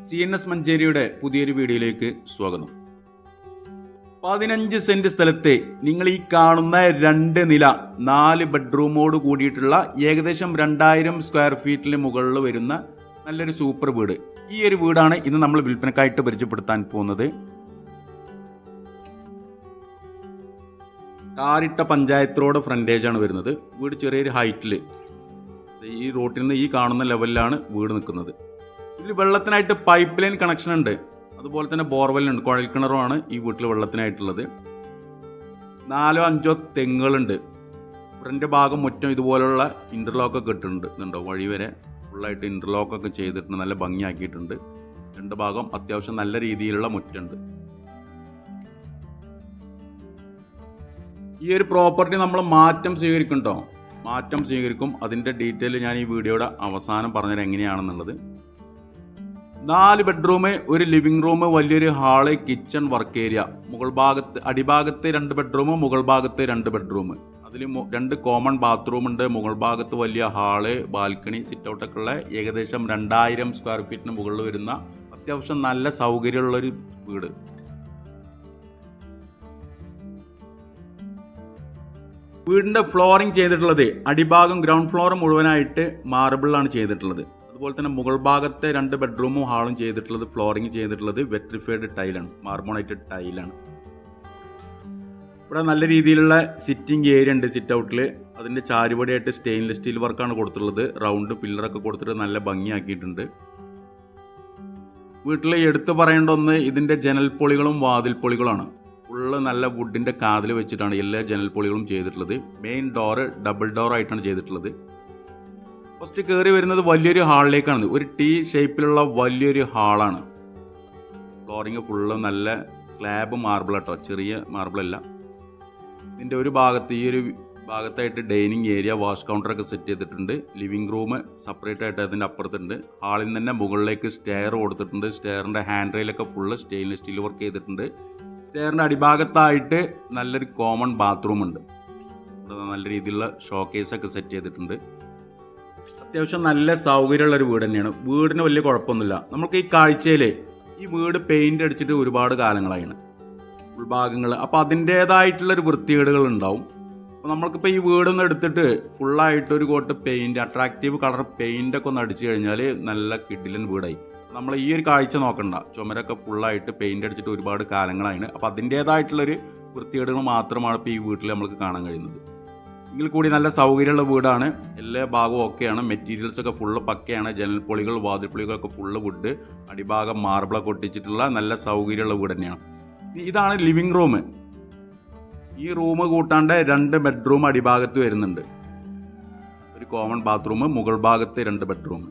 CNS മഞ്ചേരിയുടെ പുതിയൊരു വീഡിയോയിലേക്ക് സ്വാഗതം. 15 സെന്റ് സ്ഥലത്തെ നിങ്ങൾ ഈ കാണുന്ന 2 നില 4 ബെഡ്റൂമോട് കൂടിയിട്ടുള്ള ഏകദേശം 2000 സ്ക്വയർ ഫീറ്റിന് മുകളിൽ വരുന്ന നല്ലൊരു സൂപ്പർ വീട്. ഈ ഒരു വീടാണ് ഇന്ന് നമ്മൾ വിൽപ്പനക്കായിട്ട് പരിചയപ്പെടുത്താൻ പോകുന്നത്. കാരിട്ട പഞ്ചായത്ത് റോഡ് ഫ്രണ്ടേജ് ആണ് വരുന്നത്. വീട് ചെറിയൊരു ഹൈറ്റിൽ ഈ റോട്ടിൽ നിന്ന് ഈ കാണുന്ന ലെവലിലാണ് വീട് നിൽക്കുന്നത്. ഇതിൽ വെള്ളത്തിനായിട്ട് പൈപ്പ് ലൈൻ കണക്ഷൻ ഉണ്ട്, അതുപോലെ തന്നെ ബോർവെല്ലുണ്ട്, കുഴൽ കിണറുമാണ് ഈ വീട്ടിൽ വെള്ളത്തിനായിട്ടുള്ളത്. 4-5 തെങ്ങുകളുണ്ട്. ഫ്രണ്ട് ഭാഗം മുറ്റം ഇതുപോലുള്ള ഇൻ്റർലോക്കൊക്കെ ഇട്ടിട്ടുണ്ട്. വഴി വരെ ഫുള്ളായിട്ട് ഇൻ്റർലോക്കൊക്കെ ചെയ്തിട്ടുണ്ട്, നല്ല ഭംഗിയാക്കിയിട്ടുണ്ട്. 2 ഭാഗം അത്യാവശ്യം നല്ല രീതിയിലുള്ള മുറ്റുണ്ട്. ഈ ഒരു പ്രോപ്പർട്ടി നമ്മൾ മാറ്റം സ്വീകരിക്കും. അതിൻ്റെ ഡീറ്റെയിൽ ഞാൻ ഈ വീഡിയോയുടെ അവസാനം പറഞ്ഞുതരാം എങ്ങനെയാണെന്നുള്ളത്. 4 ബെഡ്റൂം, ഒരു ലിവിംഗ് റൂം, വലിയൊരു ഹാള്, കിച്ചൺ, വർക്ക് ഏരിയ. അടിഭാഗത്ത് 2 ബെഡ്റൂം, മുകൾ ഭാഗത്ത് 2 ബെഡ്റൂം. അതിൽ 2 കോമൺ ബാത്റൂം ഉണ്ട്. മുകൾ ഭാഗത്ത് വലിയ ഹാള്, ബാൽക്കണി, സിറ്റ് ഔട്ടൊക്കെ ഉള്ള ഏകദേശം 2000 സ്ക്വയർ ഫീറ്റിന് മുകളിൽ വരുന്ന അത്യാവശ്യം നല്ല സൗകര്യമുള്ളൊരു വീട്. വീടിൻ്റെ ഫ്ലോറിംഗ് ചെയ്തിട്ടുള്ളത് അടിഭാഗം ഗ്രൗണ്ട് ഫ്ലോർ മുഴുവനായിട്ട് മാർബിളാണ് ചെയ്തിട്ടുള്ളത്. അതുപോലെ തന്നെ മുകൾ ഭാഗത്തെ 2 ബെഡ്റൂമും ഹാളും ചെയ്തിട്ടുള്ളത് ഫ്ലോറിംഗ് ചെയ്തിട്ടുള്ളത് വെട്രിഫൈഡ് ടൈലാണ്, മാർബോണൈറ്റഡ് ടൈലാണ്. ഇവിടെ നല്ല രീതിയിലുള്ള സിറ്റിംഗ് ഏരിയ ഉണ്ട് സിറ്റ് ഔട്ടിൽ. അതിൻ്റെ ചാരുപടിയായിട്ട് സ്റ്റെയിൻലെസ് സ്റ്റീൽ വർക്കാണ് കൊടുത്തിട്ടുള്ളത്. റൗണ്ട് പില്ലറൊക്കെ കൊടുത്തിട്ട് നല്ല ഭംഗിയാക്കിയിട്ടുണ്ട്. വീട്ടിൽ എടുത്തു പറയേണ്ട ഒന്ന് ഇതിൻ്റെ ജനൽപ്പൊളികളും വാതിൽപ്പൊളികളാണ്. ഫുള്ള് നല്ല വുഡിൻ്റെ കാതിൽ വെച്ചിട്ടാണ് എല്ലാ ജനൽപ്പൊളികളും ചെയ്തിട്ടുള്ളത്. മെയിൻ ഡോറ് ഡബിൾ ഡോർ ആയിട്ടാണ് ചെയ്തിട്ടുള്ളത്. ഫസ്റ്റ് കയറി വരുന്നത് വലിയൊരു ഹാളിലേക്കാണ്. ഒരു T ഷേപ്പിലുള്ള വലിയൊരു ഹാളാണ്. ഫ്ലോറിങ് ഫുള്ള് നല്ല സ്ലാബ് മാർബിൾ കേട്ടോ, ചെറിയ മാർബിളല്ല. ഇതിൻ്റെ ഒരു ഭാഗത്ത് ഈ ഒരു ഭാഗത്തായിട്ട് ഡൈനിങ് ഏരിയ, വാഷ് കൗണ്ടറൊക്കെ സെറ്റ് ചെയ്തിട്ടുണ്ട്. ലിവിംഗ് റൂം സെപ്പറേറ്റ് ആയിട്ട് അതിൻ്റെ അപ്പുറത്തുണ്ട്. ഹാളിൽ നിന്ന് തന്നെ മുകളിലേക്ക് സ്റ്റെയർ കൊടുത്തിട്ടുണ്ട്. സ്റ്റെയറിൻ്റെ ഹാൻഡ് റെയിലൊക്കെ ഫുള്ള് സ്റ്റെയിൻലെസ് സ്റ്റീൽ വർക്ക് ചെയ്തിട്ടുണ്ട്. സ്റ്റെയറിൻ്റെ അടിഭാഗത്തായിട്ട് നല്ലൊരു കോമൺ ബാത്റൂം ഉണ്ട്. ഇവിടെ നല്ല രീതിയിലുള്ള ഷോക്കേസൊക്കെ സെറ്റ് ചെയ്തിട്ടുണ്ട്. അത്യാവശ്യം നല്ല സൗകര്യമുള്ളൊരു വീട് തന്നെയാണ്. വീടിന് വലിയ കുഴപ്പമൊന്നുമില്ല. നമുക്ക് ഈ കാഴ്ചയിൽ ഈ വീട് പെയിൻ്റ് അടിച്ചിട്ട് ഒരുപാട് കാലങ്ങളാണ് ഉൾഭാഗങ്ങൾ. അപ്പോൾ അതിൻ്റേതായിട്ടുള്ളൊരു വൃത്തികേടുകൾ ഉണ്ടാവും. അപ്പോൾ നമ്മൾക്കിപ്പോൾ ഈ വീടൊന്ന് എടുത്തിട്ട് ഫുള്ളായിട്ടൊരു കോട്ട് പെയിൻറ്റ്, അട്രാക്റ്റീവ് കളർ പെയിൻ്റൊക്കെ ഒന്ന് അടിച്ചു കഴിഞ്ഞാൽ നല്ല കിഡിലൻ വീടായി. നമ്മൾ ഈ ഒരു കാഴ്ച നോക്കണ്ട, ചുമരൊക്കെ ഫുള്ളായിട്ട് പെയിൻ്റ് അടിച്ചിട്ട് ഒരുപാട് കാലങ്ങളാണ്. അപ്പോൾ അതിൻ്റേതായിട്ടുള്ളൊരു വൃത്തികേടുകൾ മാത്രമാണ് ഇപ്പോൾ ഈ വീട്ടിൽ നമുക്ക് കാണാൻ കഴിയുന്നത്. എങ്കിൽ കൂടി നല്ല സൗകര്യമുള്ള വീടാണ്. എല്ലാ ഭാഗവും ഒക്കെയാണ്. മെറ്റീരിയൽസൊക്കെ ഫുള്ള് പക്കയാണ്. ജനൽപ്പൊളികൾ, വാതിൽപ്പൊളികളൊക്കെ ഫുള്ള് വുഡ്, അടിഭാഗം മാർബിളൊക്കെ ഒട്ടിച്ചിട്ടുള്ള നല്ല സൗകര്യമുള്ള വീട് തന്നെയാണ്. ഇതാണ് ലിവിംഗ് റൂം. ഈ റൂം കൂട്ടാണ്ട് 2 ബെഡ്റൂം അടിഭാഗത്ത് വരുന്നുണ്ട്. ഒരു കോമൺ ബാത്റൂം, മുകൾ ഭാഗത്ത് 2 ബെഡ്റൂം.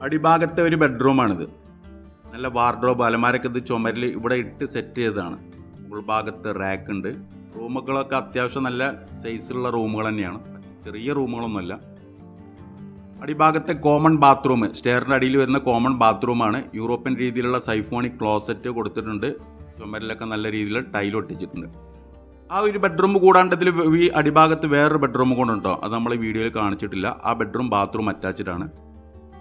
അടിഭാഗത്തെ ഒരു ബെഡ്റൂമാണിത്. നല്ല വാർഡ്രോബ്, അലമാരൊക്കെ ഇത് ചുമരിൽ ഇവിടെ ഇട്ട് സെറ്റ് ചെയ്തതാണ്. മുകൾ ഭാഗത്ത് റാക്ക് ഉണ്ട്. റൂമുകളൊക്കെ അത്യാവശ്യം നല്ല സൈസിലുള്ള റൂമുകൾ തന്നെയാണ്, ചെറിയ റൂമുകളൊന്നുമല്ല. അടിഭാഗത്തെ കോമൺ ബാത്റൂം, സ്റ്റെയറിൻ്റെ അടിയിൽ വരുന്ന കോമൺ ബാത്റൂമാണ്. യൂറോപ്യൻ രീതിയിലുള്ള സൈഫോണിക് ക്ലോസറ്റ് കൊടുത്തിട്ടുണ്ട്. ചുമരിലൊക്കെ നല്ല രീതിയിൽ ടൈൽ ഒട്ടിച്ചിട്ടുണ്ട്. ആ ഒരു ബെഡ്റൂം കൂടാണ്ട് ഇതിൽ ഈ അടിഭാഗത്ത് വേറൊരു ബെഡ്റൂം കൊണ്ടുണ്ടോ, അത് നമ്മൾ ഈ വീഡിയോയിൽ കാണിച്ചിട്ടില്ല. ആ ബെഡ്റൂം ബാത്റൂം അറ്റാച്ച്ഡ് ആണ്.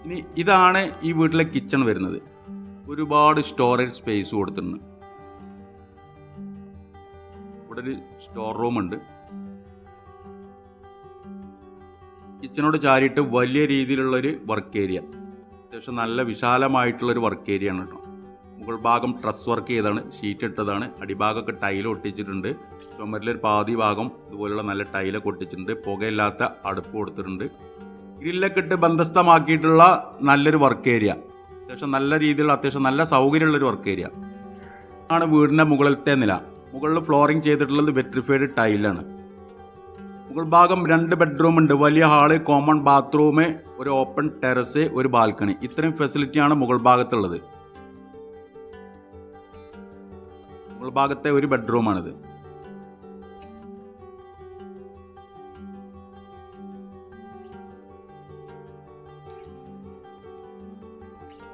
ഇനി ഇതാണ് ഈ വീട്ടിലെ കിച്ചൺ വരുന്നത്. ഒരുപാട് സ്റ്റോറേജ് സ്പേസ് കൊടുത്തിട്ടുണ്ട്. ഇവിടെ ഒരു സ്റ്റോർ റൂം ഉണ്ട്. കിച്ചണോട് ചാരിയിട്ട് വലിയ രീതിയിലുള്ളൊരു വർക്ക് ഏരിയ, അത്യാവശ്യം നല്ല വിശാലമായിട്ടുള്ളൊരു വർക്ക് ഏരിയ ആണ് കേട്ടോ. മുകൾ ഭാഗം ട്രസ് വർക്ക് ചെയ്താണ്, ഷീറ്റ് ഇട്ടതാണ്. അടിഭാഗമൊക്കെ ടൈൽ ഒട്ടിച്ചിട്ടുണ്ട്. ചുമരിലൊരു പാതി ഭാഗം ഇതുപോലുള്ള നല്ല ടൈലൊക്കെ ഒട്ടിച്ചിട്ടുണ്ട്. പുകയില്ലാത്ത അടുപ്പ് കൊടുത്തിട്ടുണ്ട്. ഗ്രില്ലൊക്കെ ഇട്ട് ബന്ധസ്ഥമാക്കിയിട്ടുള്ള നല്ലൊരു വർക്ക് ഏരിയ, അത്യാവശ്യം നല്ല രീതിയിലുള്ള അത്യാവശ്യം നല്ല സൗകര്യമുള്ളൊരു വർക്ക് ഏരിയ ആണ്. വീടിൻ്റെ മുകളിലത്തെ നില, മുകളിൽ ഫ്ലോറിംഗ് ചെയ്തിട്ടുള്ളത് വെട്രിഫൈഡ് ടൈലാണ്. മുകൾ ഭാഗം 2 ബെഡ്റൂം ഉണ്ട്. വലിയ ഹാള്, കോമൺ ബാത്റൂം, ഒരു ഓപ്പൺ ടെറസ്, ഒരു ബാൽക്കണി. ഇത്രയും ഫെസിലിറ്റിയാണ് മുകൾ ഭാഗത്തുള്ളത്. മുകൾ ഭാഗത്തെ ഒരു ബെഡ്റൂമാണിത്.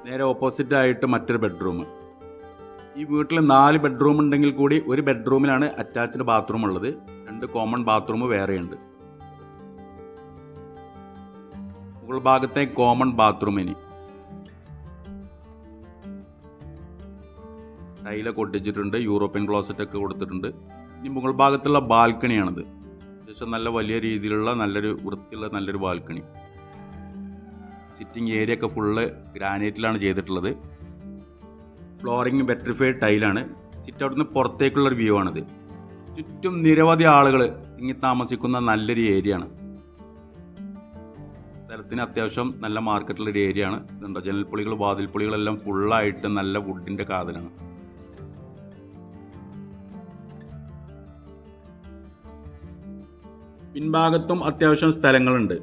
നേരെ ഓപ്പോസിറ്റ് ആയിട്ട് മറ്റൊരു ബെഡ്റൂം. ഈ വീട്ടിൽ 4 ബെഡ്റൂം ഉണ്ടെങ്കിൽ കൂടി ഒരു ബെഡ്റൂമിലാണ് അറ്റാച്ച്ഡ് ബാത്റൂം ഉള്ളത്. 2 കോമൺ ബാത്റൂം വേറെയുണ്ട്. മുകൾ ഭാഗത്തെ കോമൺ ബാത്റൂമിന് ടൈലൊക്കെ ഒട്ടിച്ചിട്ടുണ്ട്, യൂറോപ്യൻ ക്ലോസറ്റൊക്കെ കൊടുത്തിട്ടുണ്ട്. ഇനി മുകൾ ഭാഗത്തുള്ള ബാൽക്കണിയാണിത്. അത്യാവശ്യം നല്ല വലിയ രീതിയിലുള്ള നല്ലൊരു വൃത്തിയുള്ള നല്ലൊരു ബാൽക്കണി. സിറ്റിംഗ് ഏരിയ ഒക്കെ ഫുള്ള് ഗ്രാനൈറ്റിലാണ് ചെയ്തിട്ടുള്ളത്. ഫ്ലോറിങ് വെട്രിഫൈഡ് ടൈലാണ്. സിറ്റ് ഔട്ടിൽ നിന്ന് പുറത്തേക്കുള്ളൊരു വ്യൂ ആണിത്. ചുറ്റും നിരവധി ആളുകൾ തിങ്ങി താമസിക്കുന്ന നല്ലൊരു ഏരിയ ആണ്. സ്ഥലത്തിന് അത്യാവശ്യം നല്ല മാർക്കറ്റുള്ളൊരു ഏരിയ ആണ്. ഇതുണ്ടോ, ജനൽപ്പൊളികൾ വാതിൽപ്പൊളികളെല്ലാം ഫുള്ളായിട്ട് നല്ല വുഡിൻ്റെ കാതലാണ്. പിൻഭാഗത്തും അത്യാവശ്യം സ്ഥലങ്ങളുണ്ട്.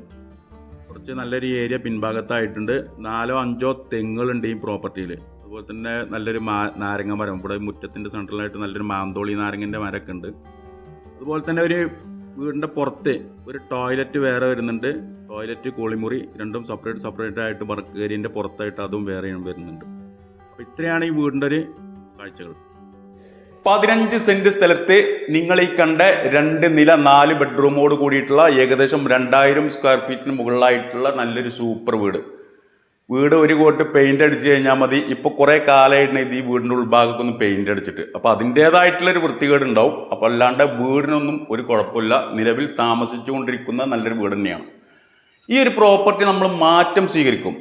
കുറച്ച് നല്ലൊരു ഏരിയ പിൻഭാഗത്തായിട്ടുണ്ട്. 4-5 തെങ്ങുകളുണ്ട് ഈ പ്രോപ്പർട്ടിയിൽ. അതുപോലെ തന്നെ നല്ലൊരു നാരങ്ങ മരം, ഇവിടെ മുറ്റത്തിൻ്റെ സെൻട്രലായിട്ട് നല്ലൊരു മാന്തോളി നാരങ്ങൻ്റെ മരമൊക്കെ ഉണ്ട്. അതുപോലെ തന്നെ ഒരു വീടിൻ്റെ പുറത്ത് ഒരു ടോയ്ലറ്റ് വേറെ വരുന്നുണ്ട്. ടോയ്ലറ്റ് കുളിമുറി രണ്ടും സെപ്പറേറ്റ് ആയിട്ട് വർക്ക് ഏരിയൻ്റെ പുറത്തായിട്ട് അതും വേറെ വരുന്നുണ്ട്. അപ്പോൾ ഇത്രയാണ് ഈ വീടിൻ്റെ ഒരു കാഴ്ചകൾ. 15 സെന്റ് സ്ഥലത്ത് നിങ്ങൾ ഈ കണ്ട 2 നില 4 ബെഡ്റൂമോട് കൂടിയിട്ടുള്ള ഏകദേശം 2000 സ്ക്വയർ ഫീറ്റിന് മുകളിലായിട്ടുള്ള നല്ലൊരു സൂപ്പർ വീട്. ഒരു കോട്ട് പെയിന്റ് അടിച്ചു കഴിഞ്ഞാൽ മതി. ഇപ്പോൾ കുറേ കാലമായിട്ട് ഇത് ഈ വീടിൻ്റെ ഉൾഭാഗത്തൊന്നും പെയിന്റ് അടിച്ചിട്ട്, അപ്പോൾ അതിൻ്റേതായിട്ടുള്ളൊരു വൃത്തികേട് ഉണ്ടാവും. അപ്പോൾ അല്ലാണ്ട് വീടിനൊന്നും ഒരു കുഴപ്പമില്ല. നിലവിൽ താമസിച്ചുകൊണ്ടിരിക്കുന്ന നല്ലൊരു വീട് തന്നെയാണ്. ഈ ഒരു പ്രോപ്പർട്ടി നമ്മൾ മാറ്റം സ്വീകരിക്കും.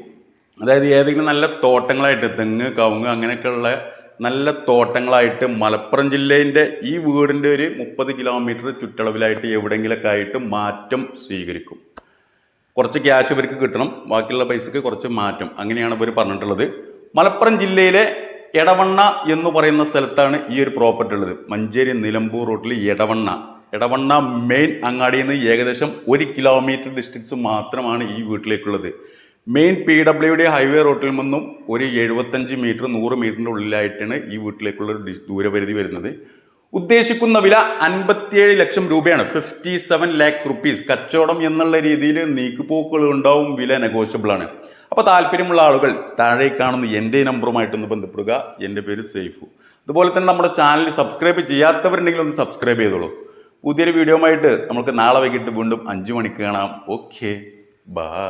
അതായത് ഏതെങ്കിലും നല്ല തോട്ടങ്ങളായിട്ട് തെങ്ങ്, കവുങ്ങ് അങ്ങനെയൊക്കെയുള്ള നല്ല തോട്ടങ്ങളായിട്ട് മലപ്പുറം ജില്ലേൻ്റെ ഈ വീടിൻ്റെ ഒരു 30 കിലോമീറ്റർ ചുറ്റളവിലായിട്ട് എവിടെയെങ്കിലൊക്കെ ആയിട്ട് മാറ്റം സ്വീകരിക്കും. കുറച്ച് ക്യാഷ് ഇവർക്ക് കിട്ടണം, ബാക്കിയുള്ള പൈസക്ക് കുറച്ച് മാറ്റം, അങ്ങനെയാണ് ഇവർ പറഞ്ഞിട്ടുള്ളത്. മലപ്പുറം ജില്ലയിലെ എടവണ്ണ എന്ന് പറയുന്ന സ്ഥലത്താണ് ഈ ഒരു പ്രോപ്പർട്ടി ഉള്ളത്. മഞ്ചേരി നിലമ്പൂർ റൂട്ടിൽ എടവണ്ണ മെയിൻ അങ്ങാടിയിൽ നിന്ന് ഏകദേശം 1 കിലോമീറ്റർ ഡിസ്റ്റൻസ് മാത്രമാണ് ഈ വീട്ടിലേക്കുള്ളത്. മെയിൻ PWD ഹൈവേ റൂട്ടിൽ നിന്നും ഒരു 75 മീറ്റർ 100 മീറ്ററിൻ്റെ ഉള്ളിലായിട്ടാണ് ഈ വീട്ടിലേക്കുള്ള ഒരു ദൂരപരിധി വരുന്നത്. ഉദ്ദേശിക്കുന്ന വില 57 ലക്ഷം രൂപയാണ്. 57 lakh rupees. കച്ചവടം എന്നുള്ള രീതിയിൽ നീക്കുപോക്കുകൾ ഉണ്ടാവും, വില നെഗോഷ്യബിൾ ആണ്. അപ്പോൾ താല്പര്യമുള്ള ആളുകൾ താഴെ കാണുന്ന എൻ്റെ നമ്പറുമായിട്ടൊന്ന് ബന്ധപ്പെടുക. എൻ്റെ പേര് സൈഫു. അതുപോലെ തന്നെ നമ്മുടെ ചാനൽ സബ്സ്ക്രൈബ് ചെയ്യാത്തവരുണ്ടെങ്കിൽ ഒന്ന് സബ്സ്ക്രൈബ് ചെയ്തോളൂ. പുതിയൊരു വീഡിയോ ആയിട്ട് നമുക്ക് നാളെ വൈകിട്ട് വീണ്ടും 5 മണിക്ക് കാണാം. Okay, by.